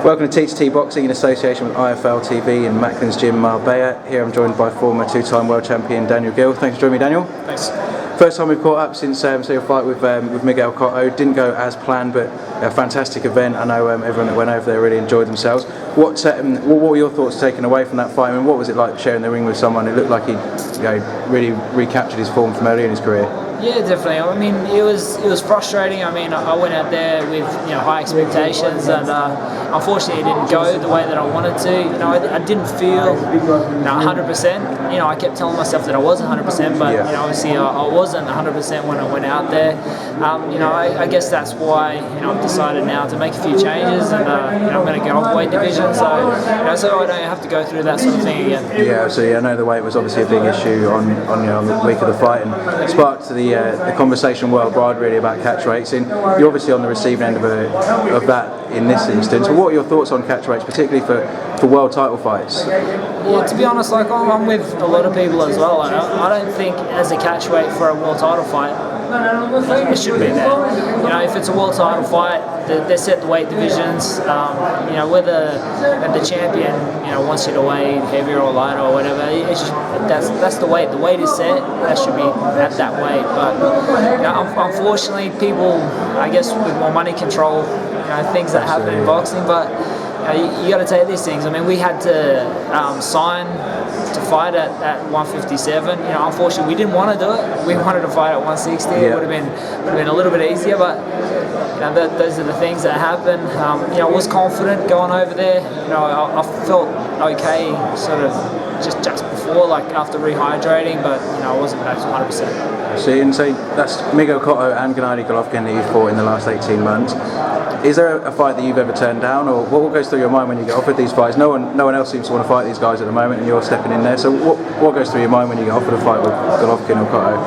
Welcome to T2T Boxing in association with IFL TV in Macklin's Gym, Marbella. Here I'm joined by former two-time world champion Daniel Geale. Thanks for joining me, Daniel. Thanks. First time we've caught up since your fight with Miguel Cotto. Didn't go as planned, but a fantastic event. I know everyone that went over there really enjoyed themselves. What were your thoughts taken away from that fight? I mean, what was it like sharing the ring with someone who looked like he really recaptured his form from earlier in his career? Yeah, definitely. I mean, it was frustrating. I mean, I went out there with high expectations, and unfortunately, it didn't go the way that I wanted to. I didn't feel 100%. I kept telling myself that I was 100%, but obviously, I wasn't 100% when I went out there. I guess that's why I've decided now to make a few changes, and I'm going to go off weight division, so I don't have to go through that sort of thing again. Yeah, absolutely. I know the weight was obviously a big issue on the week of the fight, and sparked the conversation worldwide really about catch rates. And you're obviously on the receiving end of that in this instance. What are your thoughts on catch rates, particularly for world title fights? Yeah, to be honest, I'm with a lot of people as well. I don't think as a catch weight for a world title fight, it should be there. If it's a world title fight, they set the weight divisions. Whether the champion wants you to weigh heavier or lighter or whatever, that's the weight. The weight is set. That should be at that weight. But unfortunately, people, I guess, with more money control, things that happen in boxing. But you got to take these things. I mean, we had to sign to fight at 157. Unfortunately, we didn't want to do it. We wanted to fight at 160. It would have been a little bit easier, but those are the things that happen. I was confident going over there. I felt okay, sort of just before, after rehydrating, but I wasn't back to 100%. See, and so that's Miguel Cotto and Gennady Golovkin that you've fought in the last 18 months. Is there a fight that you've ever turned down, or what goes through your mind when you get offered these fights? No one else seems to want to fight these guys at the moment, and you're stepping in there. So what goes through your mind when you get offered a fight with Golovkin or Cotto?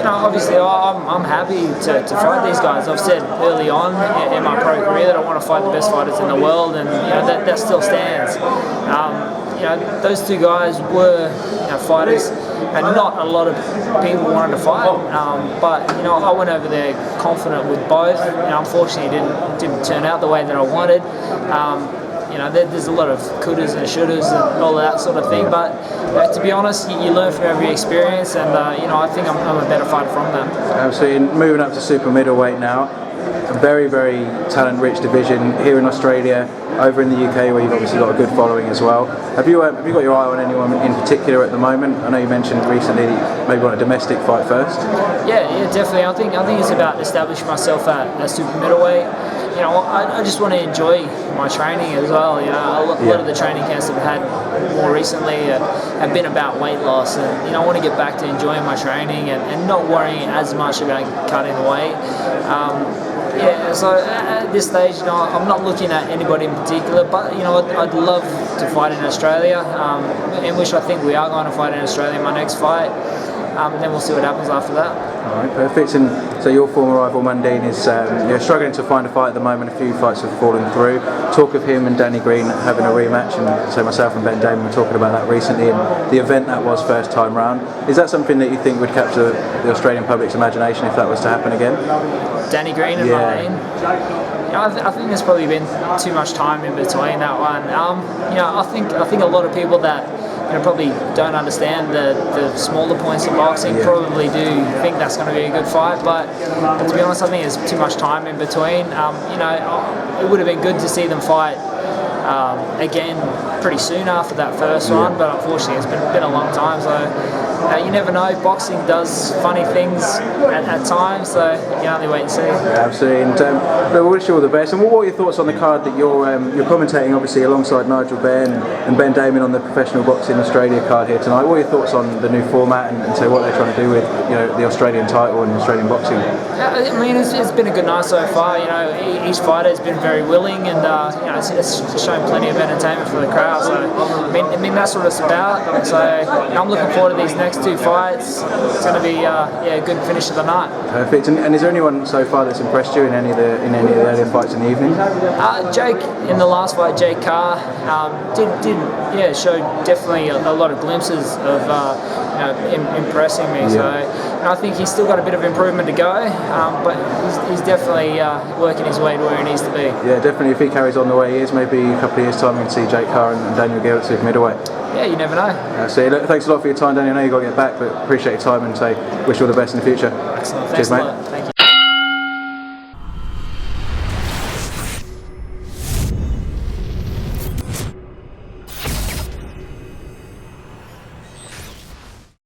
Obviously, I'm happy to fight these guys. I've said early on in my pro career that I want to fight the best fighters in the world, and that still stands. Those two guys were fighters, and not a lot of people wanted to fight. But I went over there confident with both. Unfortunately, it didn't turn out the way that I wanted. There's a lot of couldas and shouldas and all of that sort of thing. But to be honest, you learn from every experience, and I think I'm a better fighter from them. Absolutely. And moving up to super middleweight now. A very, very talent-rich division here in Australia, over in the UK where you've obviously got a good following as well. Have you got your eye on anyone in particular at the moment? I know you mentioned recently that you maybe want a domestic fight first. Yeah, definitely. I think it's about establishing myself at super middleweight. I just want to enjoy my training as well. A lot of the training camps that I've had more recently have been about weight loss, and I want to get back to enjoying my training and not worrying as much about cutting the weight. So at this stage, I'm not looking at anybody in particular, but I'd love to fight in Australia, in which I think we are going to fight in Australia in my next fight. Then we'll see what happens after that. All right, perfect. And so your former rival Mundine is struggling to find a fight at the moment. A few fights have fallen through. Talk of him and Danny Green having a rematch, and so myself and Ben Damon were talking about that recently, and the event that was first time round. Is that something that you think would capture the Australian public's imagination if that was to happen again? Danny Green and Mundine? I think there's probably been too much time in between that one. I think a lot of people that probably don't understand the smaller points of boxing probably do think that's going to be a good fight, but to be honest, I think there's too much time in between. It would have been good to see them fight again pretty soon after that first one, but unfortunately it's been a long time, so you never know. Boxing does funny things at times, so you can only wait and see. Absolutely, and we wish you all the best. And what are your thoughts on the card that you're commentating, obviously alongside Nigel Benn and Ben Damon on the Professional Boxing Australia card here tonight? What are your thoughts on the new format and so what they're trying to do with the Australian title and Australian boxing? I mean, it's been a good night so far. Each fighter has been very willing, and it's shown plenty of entertainment for the crowd. So I mean that's what it's about. So I'm looking forward to these next two fights. It's going to be a good finish of the night. Perfect. And is there anyone so far that's impressed you in any of the earlier fights in the evening? Jake in the last fight, Jake Carr, did show definitely a lot of glimpses of impressing me. So I think he's still got a bit of improvement to go, but he's definitely working his way to where he needs to be. Yeah, definitely. If he carries on the way he is, maybe a couple of years' time we can see Jake Carr and Daniel Geale at super middleweight. Yeah, you never know. So look, thanks a lot for your time, Daniel. I know you've got to get back, but appreciate your time and say wish you all the best in the future. Excellent. Cheers, Thanks a mate. lot.